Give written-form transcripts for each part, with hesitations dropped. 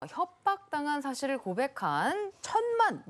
협박당한 사실을 고백한 천만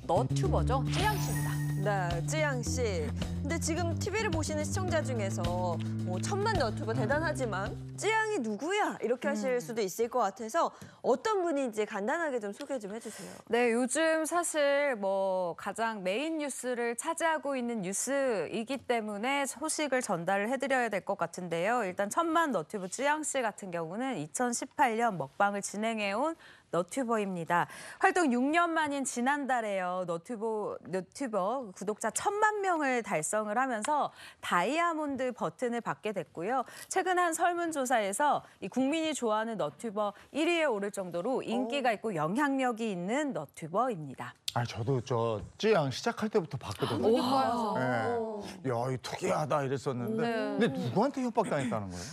너튜버죠. 찌양 씨입니다. 네, 찌양 씨. 근데 지금 TV를 보시는 시청자 중에서 뭐 천만 너튜버 대단하지만 찌양이 누구야? 이렇게 하실 수도 있을 것 같아서 어떤 분인지 간단하게 좀 소개 좀 해주세요. 네, 요즘 사실 뭐 가장 메인 뉴스를 차지하고 있는 뉴스이기 때문에 소식을 전달을 해드려야 될 것 같은데요. 일단 천만 너튜브 찌양 씨 같은 경우는 2018년 먹방을 진행해온 너튜버입니다. 활동 6년 만인 지난달에요. 너튜버 구독자 1,000만 명을 달성을 하면서 다이아몬드 버튼을 받게 됐고요. 최근 한 설문조사에서 이 국민이 좋아하는 너튜버 1위에 오를 정도로 인기가 있고 영향력이 있는 너튜버입니다. 아, 저도 저 찌양 시작할 때부터 봤거든요. 그러니까요. 네. 야, 이 특이하다 이랬었는데, 근데 누구한테 협박당했다는 거예요?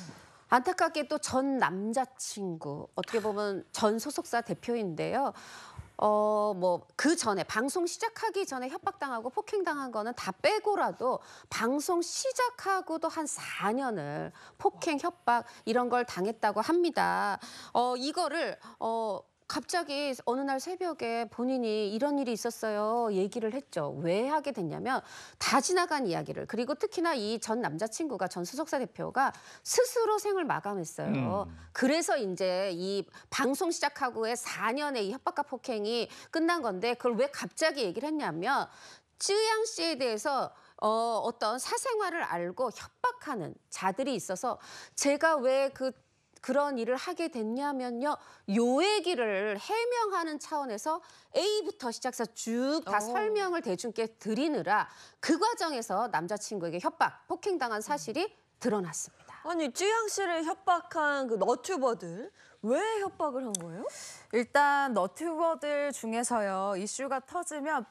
안타깝게 또 전 남자친구, 어떻게 보면 전 소속사 대표인데요. 뭐 그 전에 방송 시작하기 전에 협박당하고 폭행당한 거는 다 빼고라도 방송 시작하고도 한 4년을 폭행, 협박 이런 걸 당했다고 합니다. 이거를 갑자기 어느 날 새벽에 본인이 이런 일이 있었어요 얘기를 했죠. 왜 하게 됐냐면 다 지나간 이야기를, 그리고 특히나 이 전 남자친구가, 전 소속사 대표가 스스로 생을 마감했어요. 그래서 이제 이 방송 시작하고의 4년의 이 협박과 폭행이 끝난 건데, 그걸 왜 갑자기 얘기를 했냐면 쯔양 씨에 대해서 어떤 사생활을 알고 협박하는 자들이 있어서 제가 왜 그런 일을 하게 됐냐면요. 요 얘기를 해명하는 차원에서 A부터 시작해서 쭉 다 설명을 대중께 드리느라 그 과정에서 남자친구에게 협박, 폭행당한 사실이 드러났습니다. 아니, 찌양 씨를 협박한 그 너튜버들 왜 협박을 한 거예요? 일단 너튜버들 중에서요, 이슈가 터지면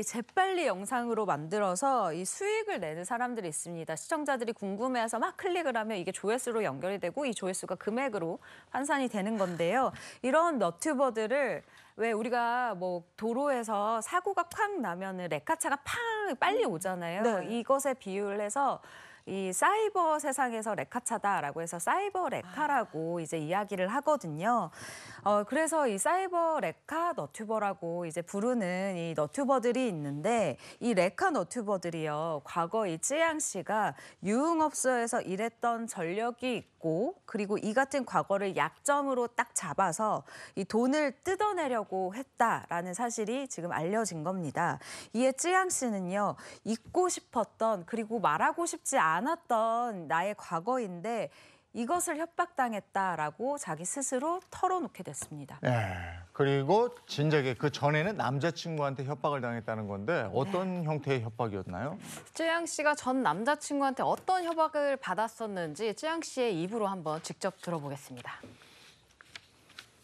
재빨리 영상으로 만들어서 이 수익을 내는 사람들이 있습니다. 시청자들이 궁금해해서 막 클릭을 하면 이게 조회수로 연결이 되고 이 조회수가 금액으로 환산이 되는 건데요. 이런 너튜버들을 왜 우리가 뭐 도로에서 사고가 콱 나면은 레카차가 팡 빨리 오잖아요. 네. 이것에 비유를 해서 이 사이버 세상에서 레카차다라고 해서 사이버 레카라고 이제 이야기를 하거든요. 그래서 이 사이버 레카 너튜버라고 이제 부르는 이 너튜버들이 있는데, 이 레카 너튜버들이요, 과거 이 쯔양 씨가 유흥업소에서 일했던 전력이 있고, 그리고 이 같은 과거를 약점으로 딱 잡아서 이 돈을 뜯어내려고 했다라는 사실이 지금 알려진 겁니다. 이에 쯔양 씨는요, 잊고 싶었던, 그리고 말하고 싶지 않았던 나의 과거인데 이것을 협박당했다라고 자기 스스로 털어놓게 됐습니다. 네. 그리고 진작에 그 전에는 남자친구한테 협박을 당했다는 건데 어떤 형태의 협박이었나요? 쯔양 씨가 전 남자친구한테 어떤 협박을 받았었는지 쯔양 씨의 입으로 한번 직접 들어보겠습니다.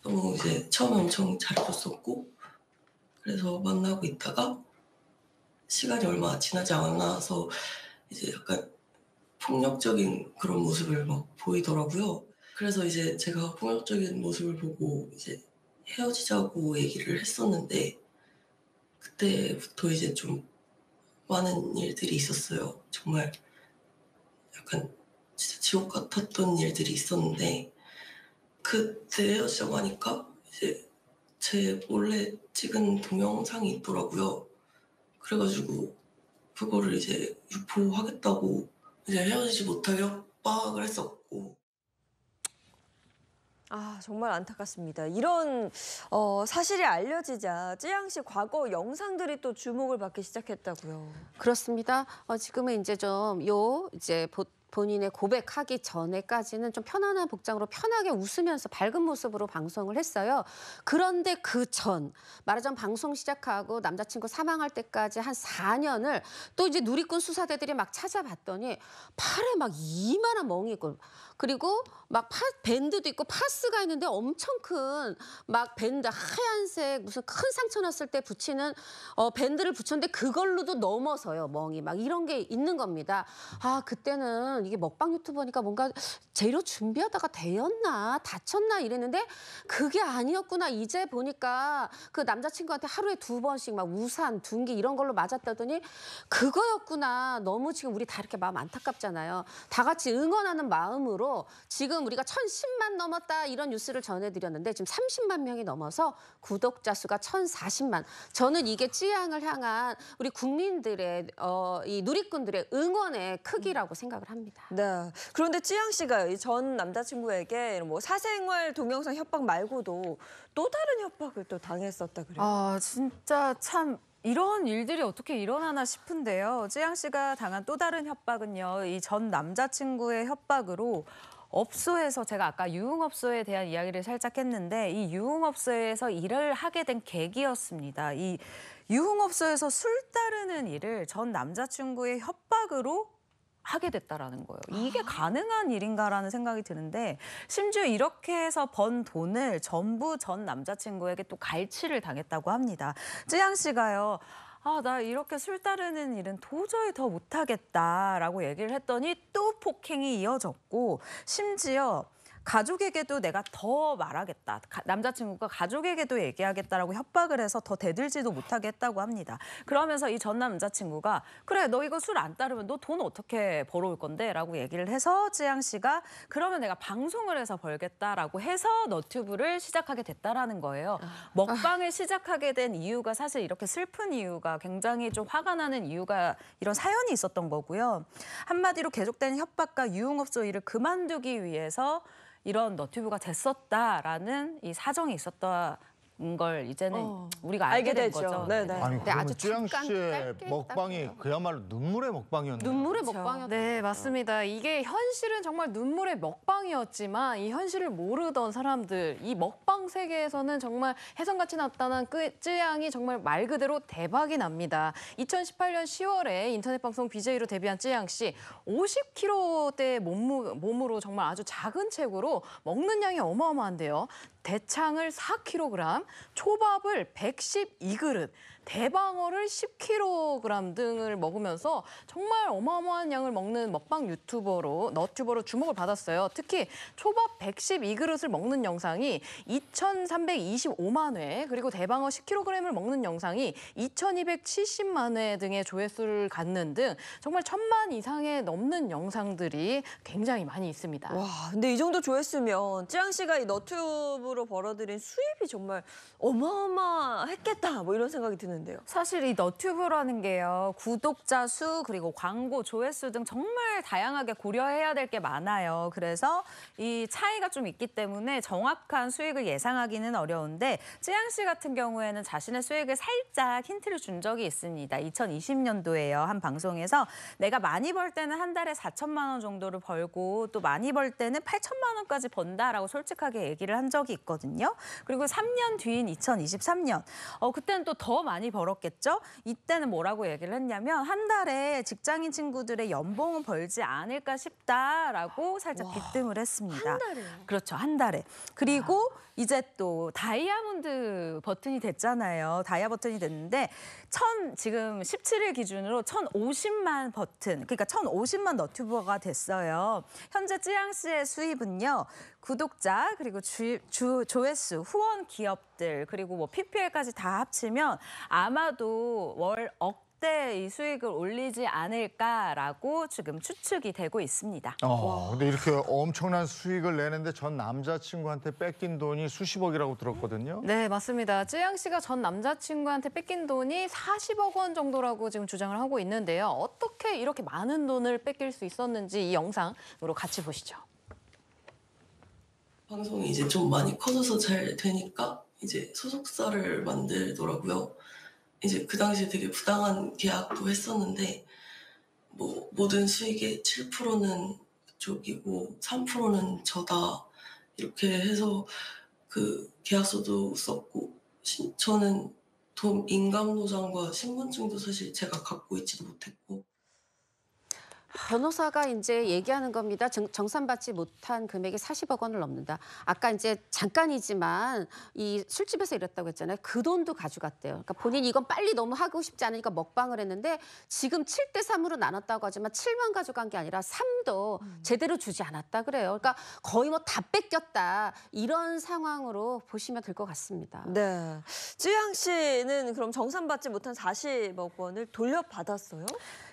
너무 이제 처음에 엄청 잘해줬었고, 그래서 만나고 있다가 시간이 얼마 지나지 않아서 이제 약간 폭력적인 그런 모습을 막 보이더라고요. 그래서 이제 제가 폭력적인 모습을 보고 이제 헤어지자고 얘기를 했었는데, 그때부터 이제 좀 많은 일들이 있었어요. 정말 약간 진짜 지옥 같았던 일들이 있었는데, 그때 헤어지자고 하니까 이제 제 몰래 찍은 동영상이 있더라고요. 그래가지고 그거를 이제 유포하겠다고 이제 헤어지지 못하게 협박을 했었고. 아, 정말 안타깝습니다. 이런 사실이 알려지자 찌양 씨 과거 영상들이 또 주목을 받기 시작했다고요. 그렇습니다. 지금은 이제 본인의 고백하기 전에까지는 좀 편안한 복장으로 편하게 웃으면서 밝은 모습으로 방송을 했어요. 그런데 그 전, 말하자면 방송 시작하고 남자친구 사망할 때까지 한 4년을 또 이제 누리꾼 수사대들이 막 찾아봤더니 팔에 막 이만한 멍이 있고, 그리고 막 밴드도 있고 파스가 있는데 엄청 큰 막 밴드, 하얀색 무슨 큰 상처 났을 때 붙이는 밴드를 붙였는데 그걸로도 넘어서요, 멍이 막 이런 게 있는 겁니다. 아, 그때는 저는 이게 먹방 유튜버니까 뭔가 재료 준비하다가 데였나 다쳤나 이랬는데 그게 아니었구나. 이제 보니까 그 남자친구한테 하루에 2번씩 막 우산, 둔기 이런 걸로 맞았다더니 그거였구나. 너무 지금 우리 다 이렇게 마음 안타깝잖아요. 다 같이 응원하는 마음으로 지금 우리가 1010만 넘었다 이런 뉴스를 전해드렸는데 지금 30만 명이 넘어서 구독자 수가 1040만. 저는 이게 찌양을 향한 우리 국민들의 이 누리꾼들의 응원의 크기라고 생각을 합니다. 네. 그런데 찌양 씨가 이 전 남자친구에게 뭐 사생활 동영상 협박 말고도 또 다른 협박을 또 당했었다 그래요. 아, 진짜 참 이런 일들이 어떻게 일어나나 싶은데요. 쯔양 씨가 당한 또 다른 협박은요. 이 전 남자친구의 협박으로 업소에서 제가 아까 유흥업소에 대한 이야기를 살짝 했는데 이 유흥업소에서 일을 하게 된 계기였습니다. 이 유흥업소에서 술 따르는 일을 전 남자친구의 협박으로 하게 됐다라는 거예요. 이게 가능한 일인가라는 생각이 드는데 심지어 이렇게 해서 번 돈을 전부 전 남자친구에게 또 갈취를 당했다고 합니다. 쯔양 씨가요. 아, 나 이렇게 술 따르는 일은 도저히 더 못하겠다라고 얘기를 했더니 또 폭행이 이어졌고 심지어 가족에게도 내가 더 말하겠다. 남자친구가 가족에게도 얘기하겠다라고 협박을 해서 더 대들지도 못하게 했다고 합니다. 그러면서 이 전 남자친구가 그래 너 이거 술 안 따르면 너 돈 어떻게 벌어올 건데? 라고 얘기를 해서 쯔양 씨가 그러면 내가 방송을 해서 벌겠다라고 해서 너튜브를 시작하게 됐다라는 거예요. 먹방을 시작하게 된 이유가 사실 이렇게 슬픈 이유가 굉장히 좀 화가 나는 이유가 이런 사연이 있었던 거고요. 한마디로 계속되는 협박과 유흥업소 일을 그만두기 위해서 이런 너튜브가 됐었다라는 이 사정이 있었다. 걸 이제는 우리가 알게 된 되죠. 거죠. 네네. 아니 네, 그러면 아주 쯔양 잠깐 씨의 짧게 먹방이 했다고요. 그야말로 눈물의 먹방이었네요. 눈물의 먹방이었죠. 네, 맞습니다. 이게 현실은 정말 눈물의 먹방이었지만 이 현실을 모르던 사람들, 이 먹방 세계에서는 정말 혜성같이 나타난 쯔양이 정말 말 그대로 대박이 납니다. 2018년 10월에 인터넷 방송 BJ로 데뷔한 쯔양 씨, 50kg대 몸으로 정말 아주 작은 체구로 먹는 양이 어마어마한데요. 대창을 4kg, 초밥을 112그릇, 대방어를 10kg 등을 먹으면서 정말 어마어마한 양을 먹는 먹방 너튜버로 주목을 받았어요. 특히 초밥 112그릇을 먹는 영상이 2,325만 회, 그리고 대방어 10kg을 먹는 영상이 2,270만 회 등의 조회수를 갖는 등 정말 1,000만 이상의 넘는 영상들이 굉장히 많이 있습니다. 와, 근데 이 정도 조회수면 쯔양 씨가 이 너튜브로 벌어들인 수입이 정말 어마어마했겠다. 뭐 이런 생각이 드는데요. 사실 이 너튜브라는 게요. 구독자 수 그리고 광고 조회수 등 정말 다양하게 고려해야 될 게 많아요. 그래서 이 차이가 좀 있기 때문에 정확한 수익을 예상하기는 어려운데 쯔양 씨 같은 경우에는 자신의 수익을 살짝 힌트를 준 적이 있습니다. 2020년도에요. 한 방송에서 내가 많이 벌 때는 한 달에 4천만 원 정도를 벌고 또 많이 벌 때는 8천만 원까지 번다라고 솔직하게 얘기를 한 적이 있거든요. 그리고 3년 뒤인 2023년 그때는 또 더 많이 벌었겠죠. 이때는 뭐라고 얘기를 했냐면 한 달에 직장인 친구들의 연봉은 벌지 않을까 싶다라고 살짝 비뜸을 했습니다. 한 달에요? 그렇죠. 한 달에. 그리고 이제 또 다이아몬드 버튼이 됐잖아요. 다이아 버튼이 됐는데 지금 17일 기준으로 1,050만 버튼, 그러니까 1,050만 너튜버가 됐어요. 현재 쯔양 씨의 수입은요. 구독자 그리고 조회수, 후원 기업들 그리고 뭐 PPL까지 다 합치면 아마도 월 억대 이 수익을 올리지 않을까라고 지금 추측이 되고 있습니다. 근데 이렇게 엄청난 수익을 내는데 전 남자친구한테 뺏긴 돈이 수십억이라고 들었거든요. 네, 맞습니다. 쯔양 씨가 전 남자친구한테 뺏긴 돈이 40억 원 정도라고 지금 주장을 하고 있는데요. 어떻게 이렇게 많은 돈을 뺏길 수 있었는지 이 영상으로 같이 보시죠. 방송이 이제 좀 많이 커져서 잘 되니까 이제 소속사를 만들더라고요. 이제 그 당시에 되게 부당한 계약도 했었는데 뭐 모든 수익의 7%는 그쪽이고 3%는 저다 이렇게 해서 그 계약서도 썼고 저는 인감도장과 신분증도 사실 제가 갖고 있지도 못했고 변호사가 이제 얘기하는 겁니다. 정산받지 못한 금액이 40억 원을 넘는다. 아까 이제 잠깐이지만 이 술집에서 일했다고 했잖아요. 그 돈도 가져갔대요. 그러니까 본인이 이건 빨리 너무 하고 싶지 않으니까 먹방을 했는데 지금 7대 3으로 나눴다고 하지만 7만 가져간 게 아니라 3도 제대로 주지 않았다 그래요. 그러니까 거의 뭐 다 뺏겼다. 이런 상황으로 보시면 될 것 같습니다. 네. 쯔양 씨는 그럼 정산받지 못한 40억 원을 돌려받았어요?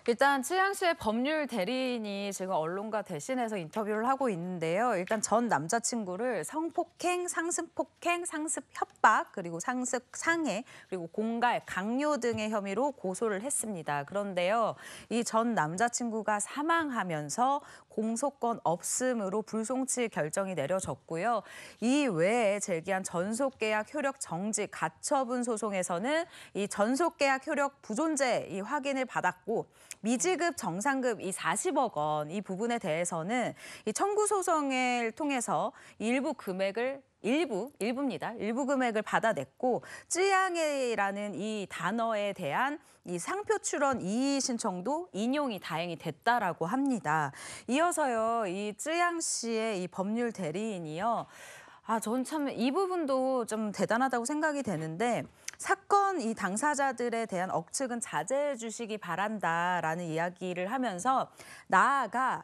일단 쯔양 씨의 법률 대리인이 지금 언론과 대신해서 인터뷰를 하고 있는데요. 일단 전 남자친구를 성폭행, 상습폭행, 상습 협박, 그리고 상습 상해, 그리고 공갈, 강요 등의 혐의로 고소를 했습니다. 그런데요, 이 전 남자친구가 사망하면서 공소권 없음으로 불송치 결정이 내려졌고요. 이 외에 제기한 전속계약 효력 정지 가처분 소송에서는 이 전속계약 효력 부존재 이 확인을 받았고 미지급 정상급 이 40억 원 이 부분에 대해서는 이 청구 소송을 통해서 일부 금액을 일부입니다. 일부 금액을 받아냈고 쯔양이라는 이 단어에 대한 이 상표 출원 이의 신청도 인용이 다행히 됐다라고 합니다. 이어서요, 이 쯔양 씨의 이 법률 대리인이요. 전 참 이 부분도 좀 대단하다고 생각이 되는데 사건 이 당사자들에 대한 억측은 자제해 주시기 바란다라는 이야기를 하면서 나아가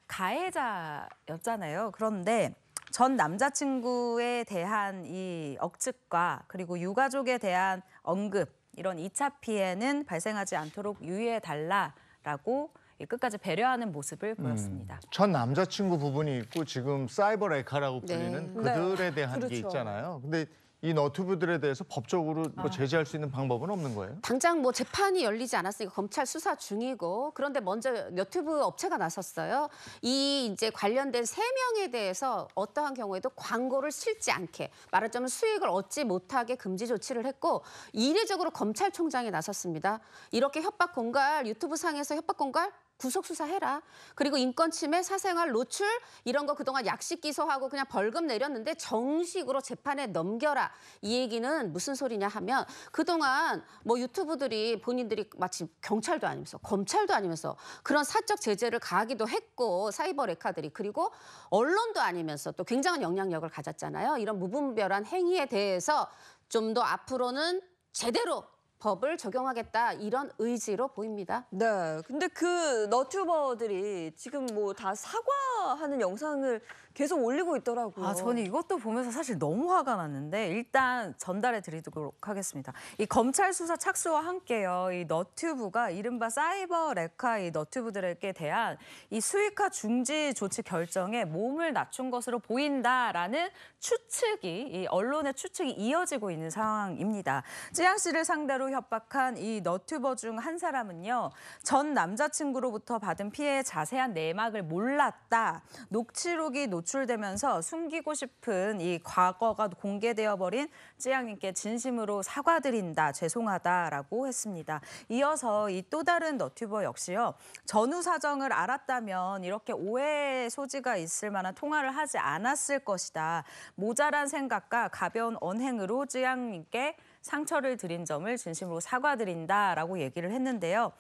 가해자였잖아요. 그런데 전 남자친구에 대한 이 억측과 그리고 유가족에 대한 언급 이런 2차 피해는 발생하지 않도록 유의해 달라라고 끝까지 배려하는 모습을 보였습니다. 전 남자친구 부분이 있고 지금 사이버 레카라고 네. 불리는 그들에 대한 게 그렇죠. 있잖아요. 근데 이 너튜브들에 대해서 법적으로 뭐 제재할 수 있는 방법은 없는 거예요? 당장 뭐 재판이 열리지 않았으니까 검찰 수사 중이고 그런데 먼저 너튜브 업체가 나섰어요. 이 이제 관련된 3명에 대해서 어떠한 경우에도 광고를 실지 않게 말하자면 수익을 얻지 못하게 금지 조치를 했고 이례적으로 검찰총장이 나섰습니다. 이렇게 협박 공갈 유튜브 상에서 협박 공갈 구속 수사해라. 그리고 인권 침해, 사생활 노출 이런 거 그동안 약식 기소하고 그냥 벌금 내렸는데 정식으로 재판에 넘겨라. 이 얘기는 무슨 소리냐 하면 그동안 뭐 유튜브들이 본인들이 마치 경찰도 아니면서 검찰도 아니면서 그런 사적 제재를 가하기도 했고 사이버 레카들이 그리고 언론도 아니면서 또 굉장한 영향력을 가졌잖아요. 이런 무분별한 행위에 대해서 좀 더 앞으로는 제대로 법을 적용하겠다 이런 의지로 보입니다. 네. 근데 그 너튜버들이 지금 뭐 다 사과하는 영상을 계속 올리고 있더라고요. 저는 이것도 보면서 사실 너무 화가 났는데 일단 전달해 드리도록 하겠습니다. 이 검찰 수사 착수와 함께요. 이 너튜브가 이른바 사이버 레카 이 너튜브들에게 대한 이 수익화 중지 조치 결정에 몸을 낮춘 것으로 보인다라는 추측이 이 언론의 추측이 이어지고 있는 상황입니다. 쯔양 씨를 상대로 협박한 이 너튜버 중 한 사람은요. 전 남자친구로부터 받은 피해의 자세한 내막을 몰랐다. 녹취록이 노출되면서 숨기고 싶은 이 과거가 공개되어 버린 쯔양님께 진심으로 사과드린다. 죄송하다라고 했습니다. 이어서 이 또 다른 너튜버 역시요. 전후 사정을 알았다면 이렇게 오해의 소지가 있을 만한 통화를 하지 않았을 것이다. 모자란 생각과 가벼운 언행으로 쯔양님께 상처를 드린 점을 진심으로 사과드린다라고 얘기를 했는데요.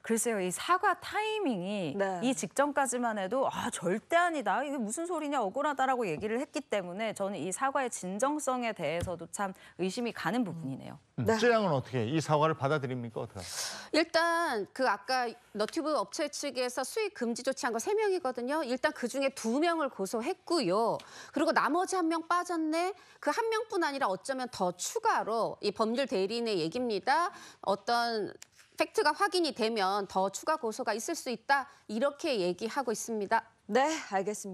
글쎄요, 이 사과 타이밍이 네. 이 직전까지만 해도 절대 아니다. 이게 무슨 소리냐, 억울하다라고 얘기를 했기 때문에 저는 이 사과의 진정성에 대해서도 참 의심이 가는 부분이네요. 네. 쯔양은 어떻게 이 사과를 받아들입니까? 어떻게? 일단 그 아까 너튜브 업체 측에서 수익 금지 조치한 거 3명이거든요. 일단 그중에 2명을 고소했고요. 그리고 나머지 1명 빠졌네. 그 1명뿐 아니라 어쩌면 더 추가로 이 법률 대리인의 얘기입니다. 어떤 팩트가 확인이 되면 더 추가 고소가 있을 수 있다. 이렇게 얘기하고 있습니다. 네, 알겠습니다.